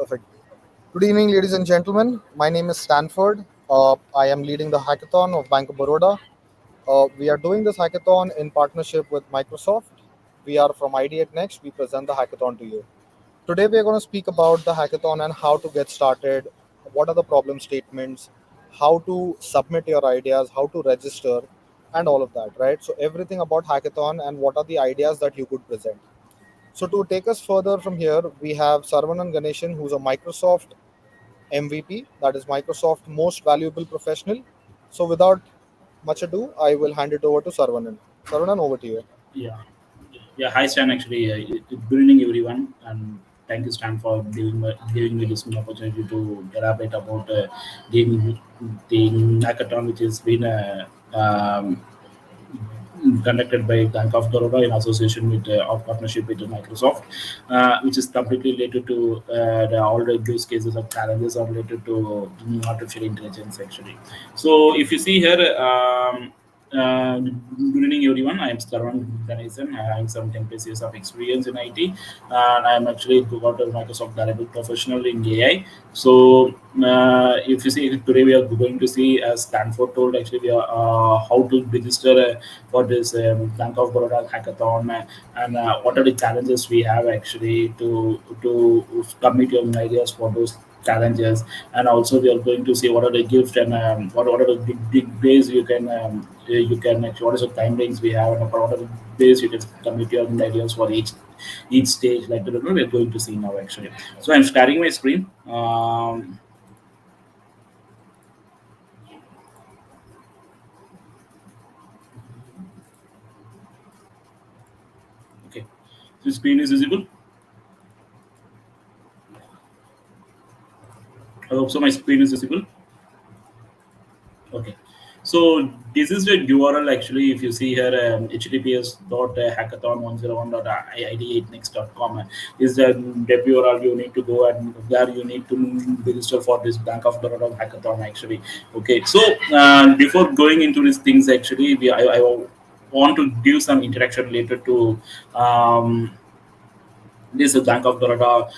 Perfect. Good evening, ladies and gentlemen. My name is Stanford. I am leading the hackathon of Bank of Baroda. We are doing this hackathon in partnership with Microsoft. We are from ID at Next. We present the hackathon to you. Today, we are going to speak about the hackathon and how to get started, what are the problem statements, how to submit your ideas, how to register, and all of that, right? So, everything about hackathon and what are the ideas that you could present. So, to take us further from here, we have Sarvanan Ganeshan, who's a Microsoft MVP, that is Microsoft Most Valuable Professional. So, without much ado, I will hand it over to Sarvanan. Sarvanan, over to you. Yeah, yeah. Hi, Stan. Actually, good evening, everyone, and thank you, Stan, for giving me this opportunity to elaborate about the hackathon, which has been conducted by Bank of Baroda in association with our partnership with Microsoft, which is completely related to all the use cases of challenges are related to artificial intelligence. Actually, so if you see here. Good evening, everyone. I am Starwan Ganesan. I have some 10 plus years of experience in IT, and I am actually got a Microsoft Valuable Professional in AI. So, if you see today, we are going to see, as Stanford told, actually, we are how to register for this Bank of Baroda hackathon, and what are the challenges we have actually to submit your ideas for those challenges, and also we are going to see what are the gifts and what are the big ways you can actually, what is the timelines we have, and what are the ways you can submit your ideas for each stage, like that we are going to see now actually. So I'm sharing my screen. Okay, so screen is visible. I hope so my screen is visible. Okay. So this is the URL actually. If you see here, https dot hackathon101.id8next.com is the web URL you need to go, and there you need to register for this Bank of Baroda hackathon actually. Okay. So before going into these things actually, I want to give some interaction related to this is Bank of Baroda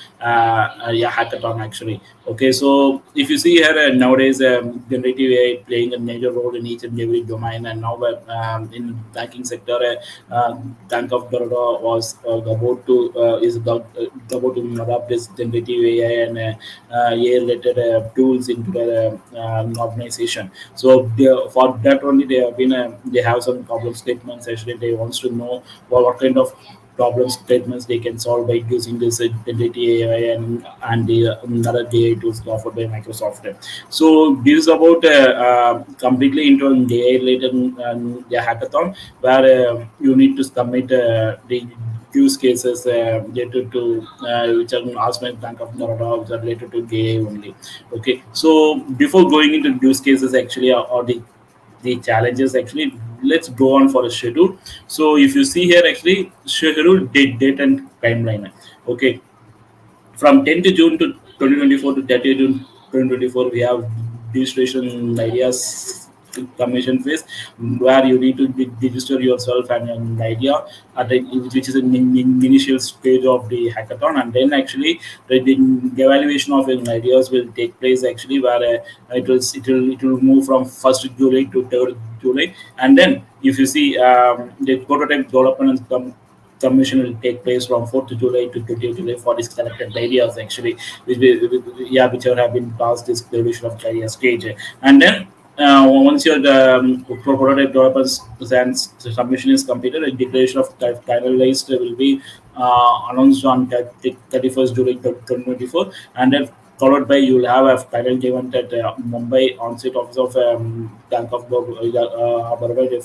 yeah, hackathon actually. Okay, so if you see here nowadays, generative AI playing a major role in each and every domain, and now in banking sector, Bank of Baroda was about to about to adopt this generative AI and AI related tools into the organization. So for that only they have been they have some problem statements actually. They wants to know what kind of problem statements they can solve by using this identity AI and the other AI tools offered by Microsoft. So this is about completely into an AI related the hackathon where you need to submit the use cases related to which are asked by Bank of Baroda, which are related to AI only. Okay, so before going into use cases actually, or the challenges actually, let's go on for a schedule. So if you see here actually, schedule date and timeline. Okay, from 10th June to 2024 to 30th June 2024, we have registration ideas commission phase where you need to register yourself and an idea at the, which is an initial stage of the hackathon, and then actually the evaluation of an ideas will take place actually where it will move from 1st July to 3rd July, and then if you see the prototype development submission will take place from 4th July to 20th July for these selected areas actually, yeah, which have been past this graduation of career stage. And then once your prototype developers and submission is completed, a declaration of finalized will be announced on 31st July 2024, and then followed by you will have a final event at Mumbai on-site office of Bank of Baroda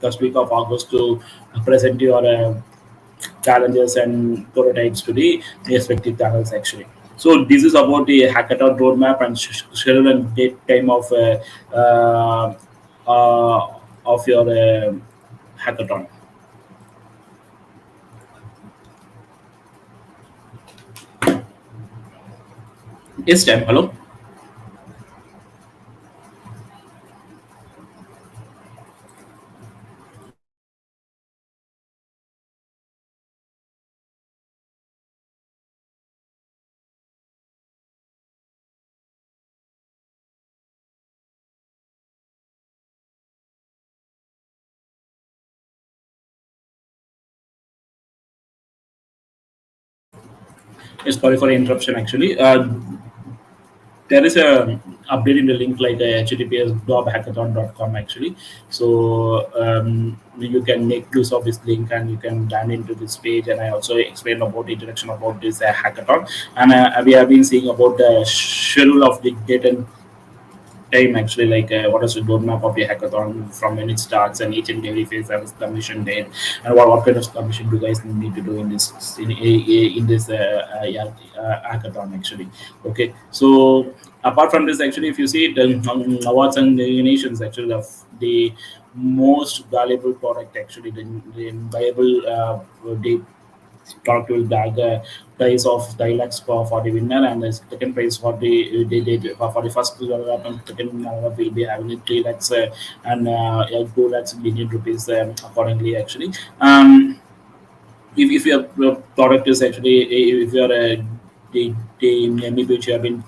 first week of August to present your challenges and prototypes to the respective channels actually. So this is about the hackathon roadmap and schedule and date time of your hackathon. Yes, time. Hello. Sorry for interruption. Actually, there is a update in the link like https://hackathon.com actually. So you can make use of this link and you can dive into this page. And I also explained about the introduction about this hackathon. And we have been seeing about the schedule of the date and time actually, like what is the roadmap of the hackathon from when it starts and each and every phase has submission date, and what kind of submission do you guys need to do in this in this yeah, hackathon actually. Okay, so apart from this actually, if you see the awards and the nations actually, the most valuable product actually, the viable the product will bag a prize of 5 lakhs for the winner, and the second prize for for the first runner up and second runner up will be having 3 lakhs and yeah, 2 lakhs Indian rupees accordingly actually. If your product is actually, if you are a the maybe which you have been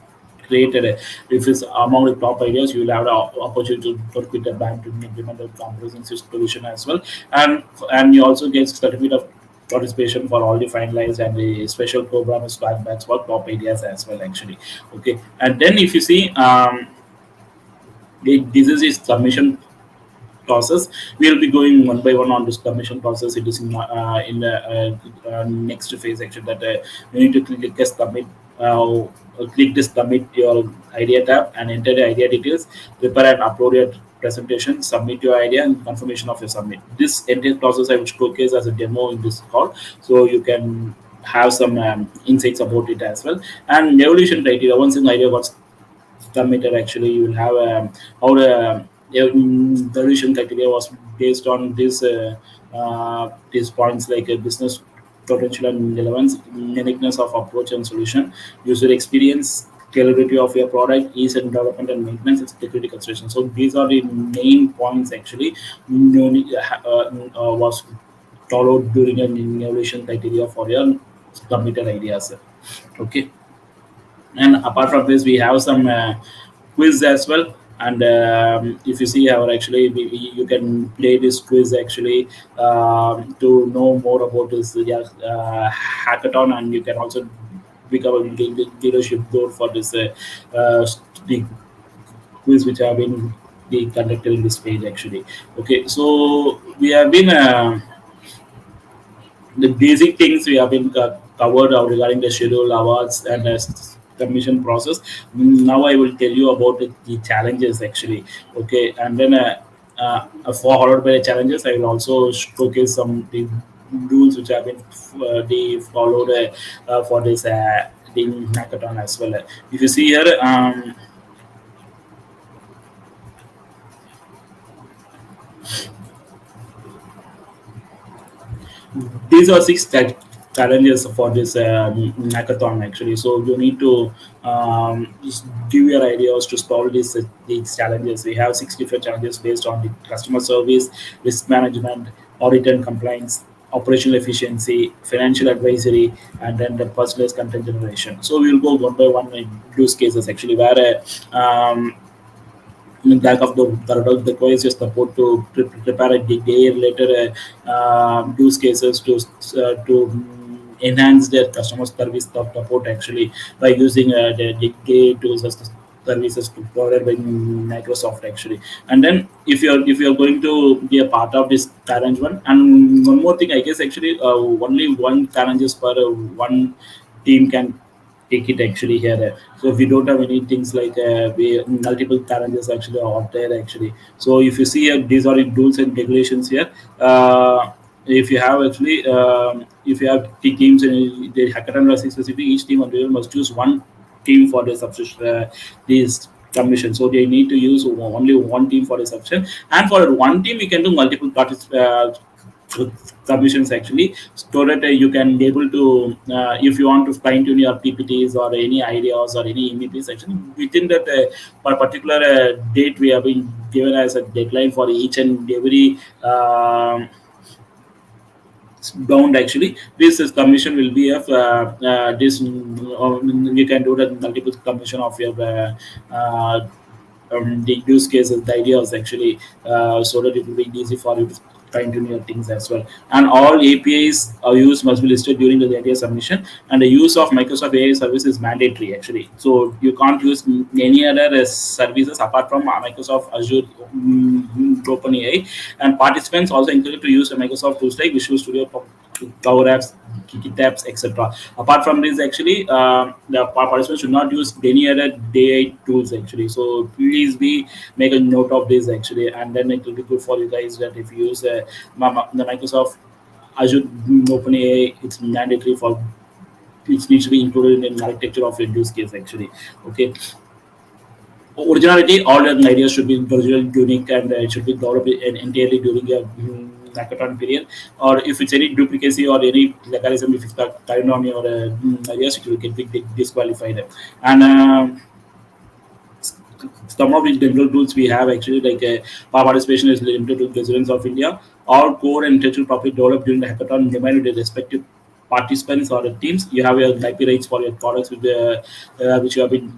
created, if it's among the top ideas, you will have the opportunity to work with the bank to implement the comprehensive solution as well. And you also get certificate of participation for all the finalized and the special program swag bags for top ideas as well actually. Okay, and then if you see this is a submission process. We'll be going one by one on this submission process. It is in the next phase actually, that you need to click the submit. Click the submit your idea tab and enter the idea details. Prepare and upload your presentation. Submit your idea and confirmation of your submit. This entire process I will showcase as a demo in this call, so you can have some insights about it as well. And evolution criteria. Once an idea got submitted actually, you will have how the evaluation criteria was based on these points like business potential and relevance, uniqueness of approach and solution, user experience, scalability of your product, ease and development and maintenance, and security consideration. So these are the main points actually was followed during an evaluation criteria for your submitted ideas. Okay, and apart from this we have some quiz as well. And if you see our actually you can play this quiz actually to know more about this yeah, hackathon, and you can also become a leadership board for this the quiz which have been being conducted in this page actually. Okay, so we have been the basic things we have been covered regarding the schedule, awards, and submission process. Now I will tell you about the challenges actually. Okay, and then followed by the challenges, I will also showcase some the rules which have been the followed for this the hackathon as well. If you see here. These are six challenges for this hackathon actually. So you need to just give your ideas to solve these challenges. We have six different challenges based on the customer service, risk management, audit and compliance, operational efficiency, financial advisory, and then the personalized content generation. So we'll go one by one in use cases actually, where in Bank of the Baroda requires your support to prepare a day later use cases to enhance their customer service support actually by using the day tools as the services to provided by Microsoft actually. And then if you're going to be a part of this arrangement, and one more thing I guess actually only one challenges per one team can take it actually here. So if you don't have any things like multiple challenges actually out there actually. So if you see these are the rules and regulations here. If you have actually if you have the teams in the hackathon racing specific, each team on must choose one team for the subscription these commission. So they need to use only one team for the subscription, and for one team we can do multiple submissions actually, so that you can be able to if you want to fine tune your ppts or any ideas or any mvps actually within that particular date we have been given as a deadline for each and every bound actually. This is commission will be of this you can do the multiple commission of your the use cases, the ideas actually, so that it will be easy for you fine tune your things as well. And all APIs are used must be listed during the API submission. And the use of Microsoft AI service is mandatory actually. So you can't use any other services apart from Microsoft Azure, OpenAI. And participants also encouraged to use the Microsoft tools like Visual Studio, Power Apps, GitHubs, etc. Apart from this, actually, the participants should not use any other AI tools actually. So please be make a note of this actually, and then it will be good for you guys that if you use the Microsoft Azure, OpenAI, it's mandatory for it needs to be included in the architecture of your use case actually. Okay, originality, all the ideas should be original, unique, and it should be developed entirely during a hackathon period. Or if it's any duplicacy or any legalism, if it's carried on your ideas, it will get disqualified. And some of the general tools we have actually like participation is limited to residents of India. All core and intellectual property developed during the hackathon remain with the respective participants or the teams. You have your IP rights for your products with which you have been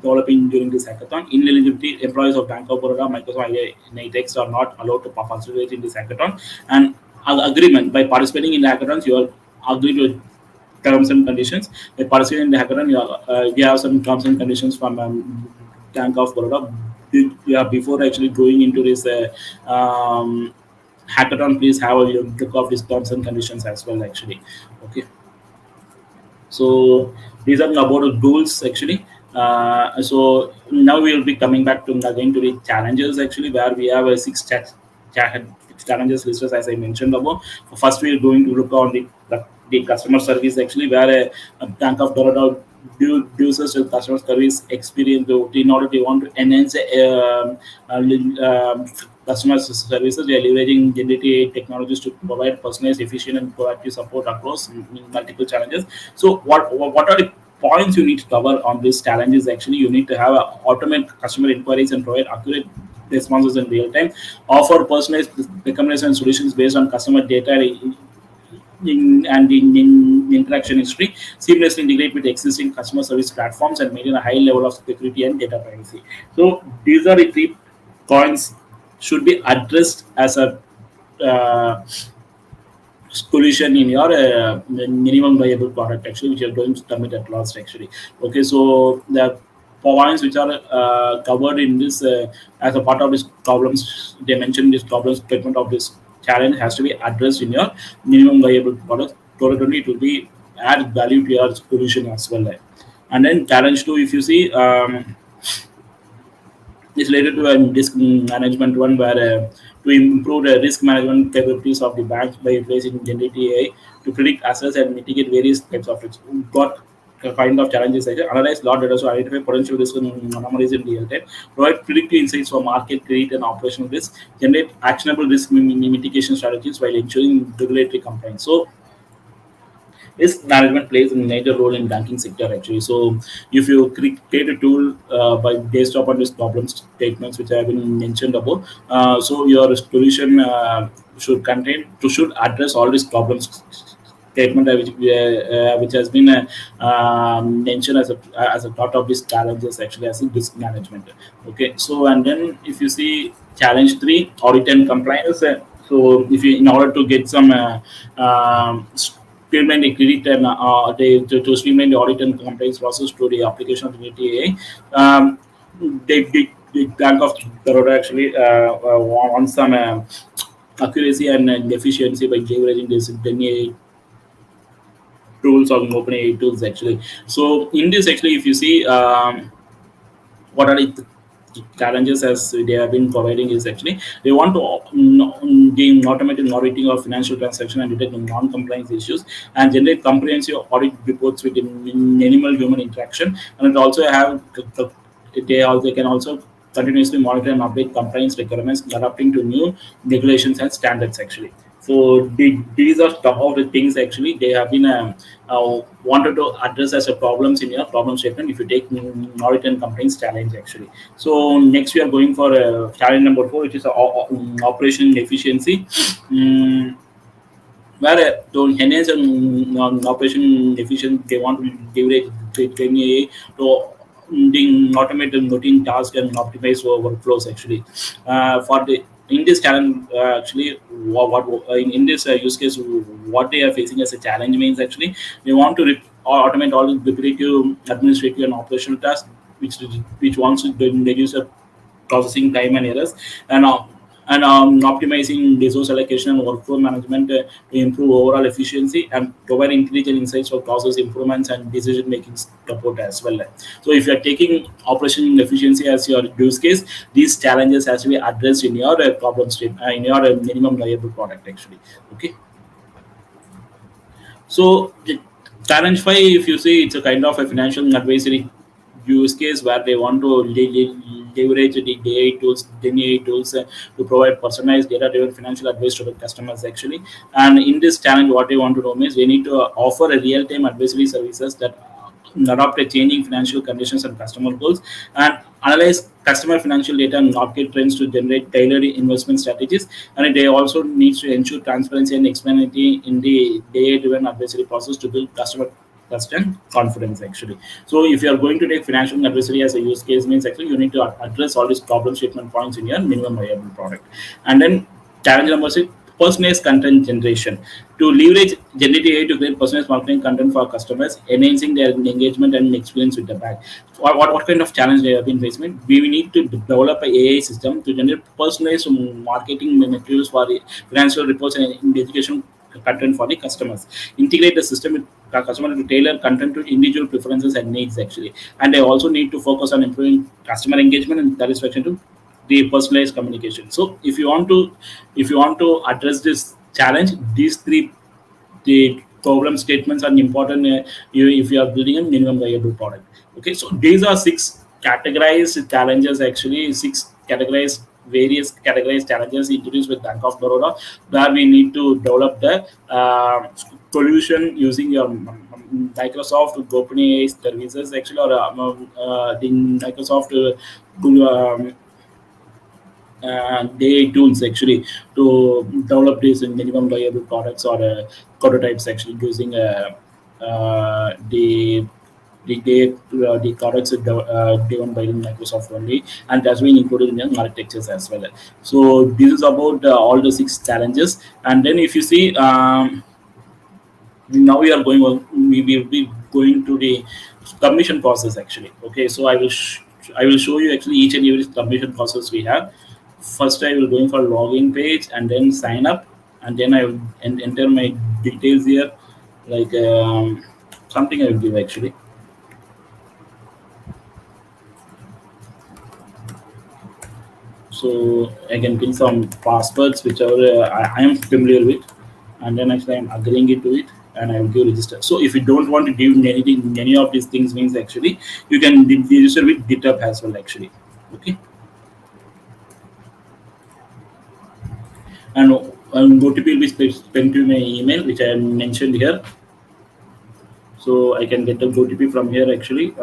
developing during this hackathon. Ineligibility, employees of Bank of Baroda, Microsoft, Nitex are not allowed to participate in this hackathon. And agreement, by participating in the hackathons, you are agreed to terms and conditions. By participating in the hackathon, you have some terms and conditions from Bank of Baroda. Yeah, before actually going into this hackathon, please have a look of these terms and conditions as well. Actually, okay. So these are about the goals actually. So now we will be coming back to again to the challenges actually, where we have a cha- challenges listed as I mentioned above. First, we are going to look on the customer service actually, where a Bank of Baroda uses the customer service experience in order to want to enhance customer services. We are leveraging generative AI technologies to provide personalized, efficient, and proactive support across multiple challenges. So, what are the points you need to cover on these challenges? Actually, you need to have automate customer inquiries and provide accurate responses in real time. Offer personalized recommendation solutions based on customer data in interaction history, seamlessly integrate with existing customer service platforms, and maintain a high level of security and data privacy. So these are the three points should be addressed as a uh, solution in your minimum viable product actually, which you're going to submit at last actually. Okay, so the points which are covered in this as a part of this problems, they mentioned this problem statement of this challenge has to be addressed in your minimum viable product. Totally it will be add value to your solution as well. And then challenge two, if you see, is related to a risk management one, where to improve the risk management capabilities of the banks by utilizing generative AI to predict, assess, and mitigate various types of risks. Got a kind of challenges like analyze lot data to identify potential risk and anomalies in real time, provide predictive insights for market, credit, and operational risk, generate actionable risk mitigation strategies while ensuring regulatory compliance. So risk management plays a major role in banking sector actually. So if you create a tool by based upon these problem statements which have been mentioned above, so your solution should contain to should address all these problems statement which has been mentioned as a part of these challenges actually as in risk management. Okay, so and then if you see challenge three, audit and compliance. So if you in order to get some streamline the credit and to streamline the audit and compliance process to the application of the ATA. The Bank of Baroda actually wants some accuracy and efficiency by leveraging this DNA tools or OpenAI tools actually. So in this actually, if you see what are the challenges as they have been providing is actually they want to gain automated auditing of financial transaction and detect non-compliance issues and generate comprehensive audit reports with minimal human interaction, and it also have they can also continuously monitor and update compliance requirements adapting to new regulations and standards actually. So these are some of the things actually they have been wanted to address as a problems in your problem statement if you take audit and complaints challenge actually. So next we are going for challenge number four, which is operation efficiency. Mm, where to enhance operation efficiency, they want to leverage the AI to doing automated routine tasks and optimize workflows actually. For the in this challenge actually in this use case, what they are facing as a challenge means actually they want to automate all the repetitive administrative and operational tasks which wants to reduce the processing time and errors, and optimizing resource allocation and workflow management to improve overall efficiency and provide intelligent insights for process improvements and decision making support as well. So if you are taking operation efficiency as your use case, these challenges has to be addressed in your problem state in your minimum viable product actually. Okay. So challenge five, if you see, it's a kind of a financial advisory use case where they want to leverage the AI tools, AI tools to provide personalized data-driven financial advice to the customers actually. And in this challenge, what they want to do is they need to offer a real-time advisory services that adopt a changing financial conditions and customer goals, and analyze customer financial data and market trends to generate tailored investment strategies. And they also needs to ensure transparency and explainability in the data-driven advisory process to build customer trust and confidence actually. So if you are going to take financial advisory as a use case means actually you need to address all these problem statement points in your minimum viable product. And then challenge number six, personalized content generation. To leverage generative AI to create personalized marketing content for customers, enhancing their engagement and experience with the brand. What kind of challenge they have been facing? We need to develop an AI system to generate personalized marketing materials for the financial reports and education content for the customers. Integrate the system with the customer to tailor content to individual preferences and needs actually. And they also need to focus on improving customer engagement and satisfaction to the personalized communication. So if you want to address this challenge, these three the problem statements are important if you are building a minimum viable product. Okay, so these are six categorized challenges actually, six categorized various categorized challenges introduced with Bank of Baroda, where we need to develop the solution using your Microsoft OpenAI services actually, or the Microsoft AI tools actually to develop these minimum viable products or prototypes actually using the products given by Microsoft only, and that's been included in the architectures as well. So this is about all the six challenges. And then if you see, now we will be going to the submission process actually. Okay, so I will show you actually each and every submission process we have. First I will going for login page and then sign up, and then I will enter my details here, like something I will give actually. So I can pin some passwords whichever I am familiar with, and then actually I'm agreeing it to it, and I will give register. So if you don't want to give anything, any of these things means actually you can register with GitHub as well actually. Okay, and OTP will be sent to my email which I mentioned here. So I can get the OTP from here actually.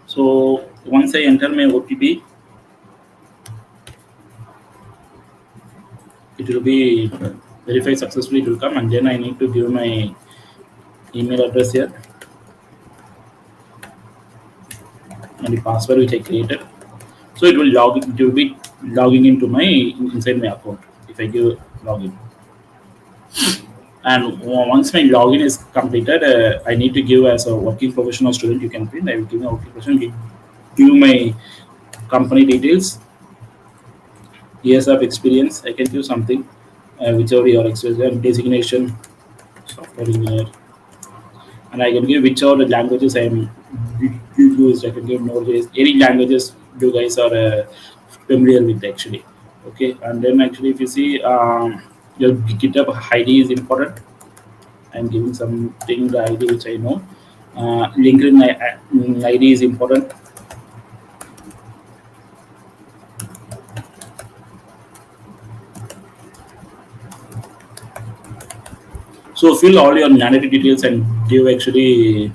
So once I enter my OTP, it will be verified successfully. It will come, and then I need to give my email address here and the password which I created. So it will log. It will be logging into my inside my account if I give login. And once my login is completed, I need to give as a working professional student. You can print. I will give my working professional. Give my company details, years of experience. I can give something, whichever your experience designation, software engineer, and I can give whichever the languages I am used. I can give Node.js, any languages you guys are familiar with actually. Okay, and then actually if you see your GitHub ID is important. I'm giving something the ID which I know. LinkedIn ID is important. So fill all your mandatory details and give actually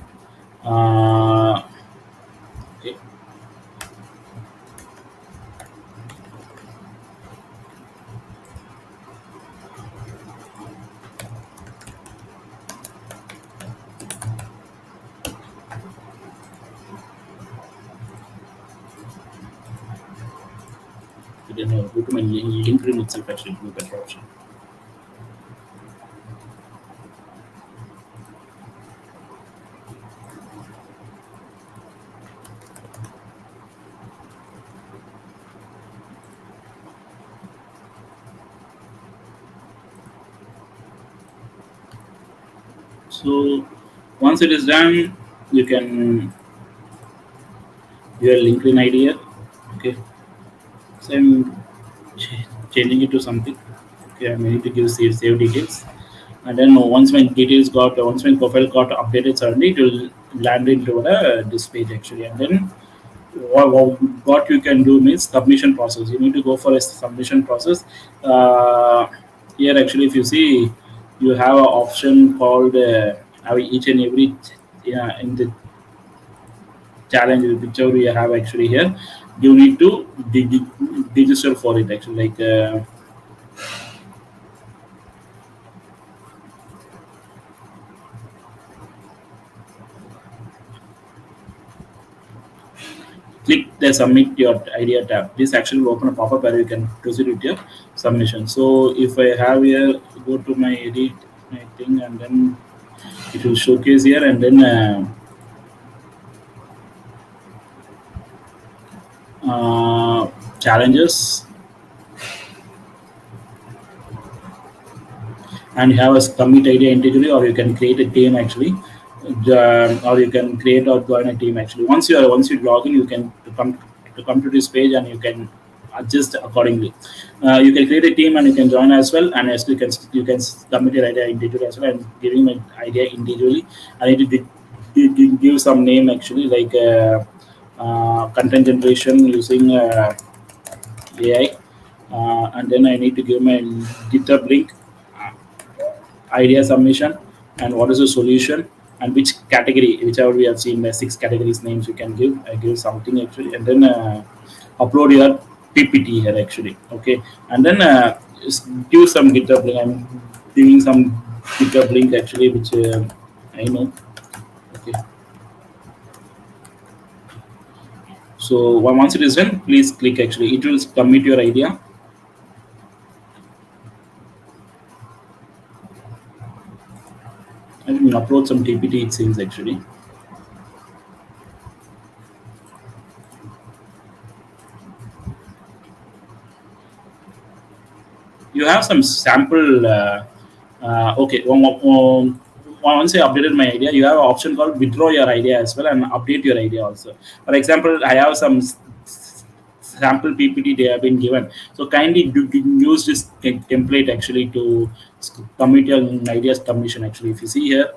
Then go to my LinkedIn itself actually to be better option. So once it is done, you can your LinkedIn ID here. Okay, so I'm changing it to something. Okay, I need to give save details, and then once my profile got updated, suddenly it will land into this page actually, and then what you can do means submission process. You need to go for a submission process. Uh, Here actually, if you see, you have an option called each and every in the challenge whichever you have actually here. You need to register for it actually like. Click the submit your idea tab. This actually will open a pop-up where you can proceed with your submission. So if I have here, go to my edit my thing, and then it will showcase here, and then challenges, and you have a commit idea individually, or you can create a team actually, or you can create or join a team actually. Once you log in, you can come to this page, and you can adjust accordingly. You can create a team and you can join as well, and as you can submit your idea individually as well, and giving my idea individually. I need to give some name actually like content generation using AI, and then I need to give my GitHub link, idea submission, and what is the solution, and which category, whichever we have seen the six categories names you can give. I give something actually, and then upload your PPT here actually. Okay, and then give some GitHub link. I'm giving some GitHub link actually, which I know. Okay, so once it is done, please click actually. It will submit your idea. I will upload some TPT. It seems actually. You have some sample. Okay, once I updated my idea, you have an option called withdraw your idea as well and update your idea also. For example, I have some sample PPT they have been given. So kindly use this template actually to commit your ideas submission. Actually, if you see here,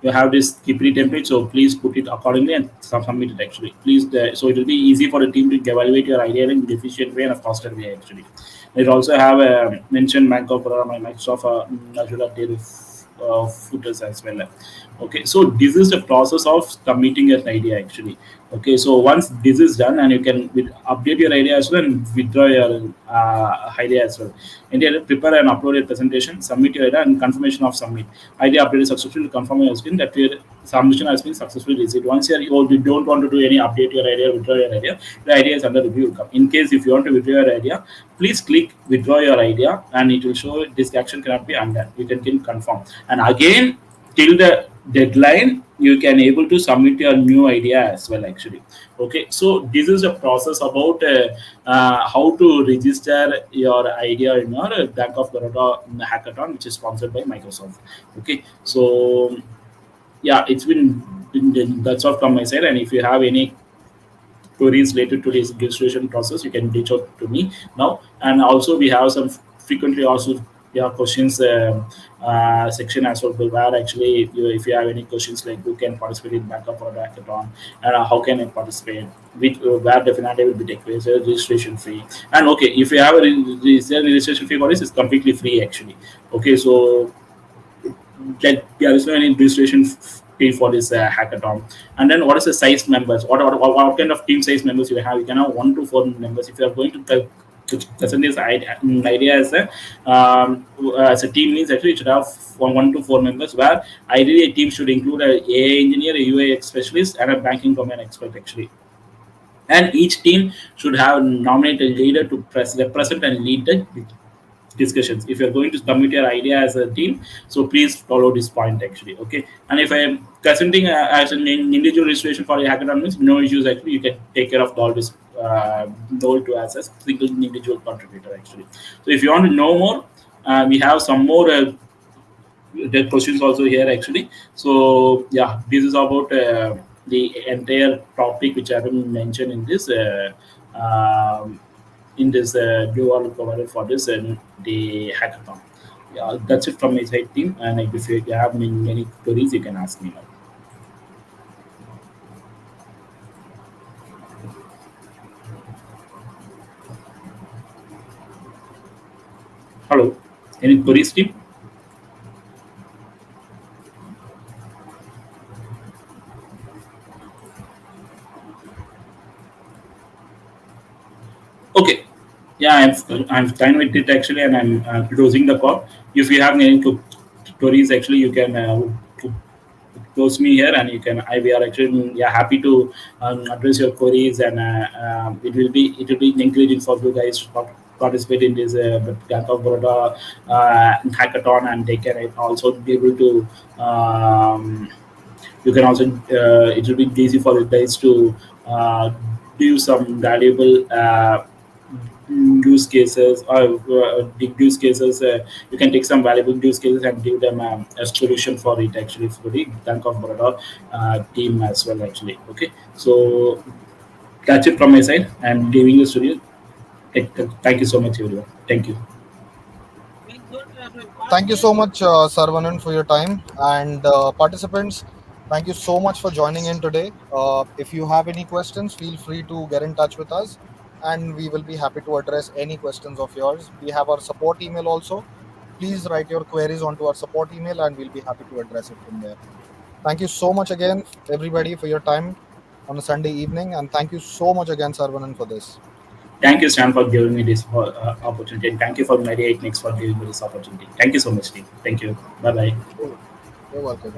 you have this PPT template, so please put it accordingly and submit it actually. Please, so it will be easy for the team to evaluate your idea in an efficient way and a faster way actually. It also have a mentioned Bank of Baroda, my Microsoft Azure data footers as well. Okay, so this is the process of submitting an idea actually. Okay, so once this is done, and you can update your idea as well and withdraw your idea as well. And then prepare and upload your presentation, submit your idea, and confirmation of submit. Idea updated successfully, confirm your screen that your submission has been successfully received. Once you don't want to do any update your idea, withdraw your idea, the idea is under review. In case if you want to withdraw your idea, please click withdraw your idea, and it will show this action cannot be undone. You can click confirm, and again till the deadline you can able to submit your new idea as well actually. Okay, so this is a process about how to register your idea in your Bank of Baroda hackathon, which is sponsored by Microsoft. Okay, so yeah, it's been that's all from my side, and if you have any queries related to this registration process, you can reach out to me now. And also, we have some frequently also we have questions section as well, where actually if you have any questions like who can participate in backup or hackathon, and how can I participate, which where definitely will be take place, registration fee. And okay, if you have a registration fee for this, it's completely free actually. Okay, so that there is no any registration fee for this hackathon. And then what is the size members? What kind of team size members you have? You can have 1 to 4 members. If you are going to present this idea as a team means actually it should have from 1 to 4 members, where ideally a team should include a AI engineer, a UX specialist, and a banking domain expert actually. And each team should have nominate a leader to represent and lead the discussions. If you're going to submit your idea as a team, so please follow this point actually. Okay, and if I'm presenting as an individual registration for your hackathon means no issues actually. You can take care of all this role to as a single individual contributor actually. So if you want to know more, we have some more the questions also here actually. So yeah, this is about the entire topic which I haven't mentioned in this dual provided for this and the hackathon. Yeah, that's it from my side team. And if you have many queries, you can ask me now. Hello, any queries team? Okay. Yeah, I'm fine with it actually, and I'm closing the call. If you have any queries, actually, you can close me here, and you can. We are actually yeah happy to address your queries, and it will be encouraging for you guys to participate in this Bank of Baroda hackathon, and they can also be able to. You can also it will be easy for you guys to do some valuable use cases or big use cases. You can take some valuable use cases and give them a solution for it actually for the Bank of Baroda team as well actually. Okay, so that's it from my side. I'm leaving the studio. Thank you so much everyone. Thank you. Thank you so much, Sarvanan, for your time. And participants, thank you so much for joining in today. If you have any questions, feel free to get in touch with us, and we will be happy to address any questions of yours. We have our support email also. Please write your queries onto our support email, and we'll be happy to address it from there. Thank you so much again, everybody, for your time on a Sunday evening. And thank you so much again, Sarvanan, for this. Thank you, Stan, for giving me this opportunity, and thank you for Mediate Next for giving me this opportunity. Thank you so much, team. Thank you. Bye bye. You're welcome.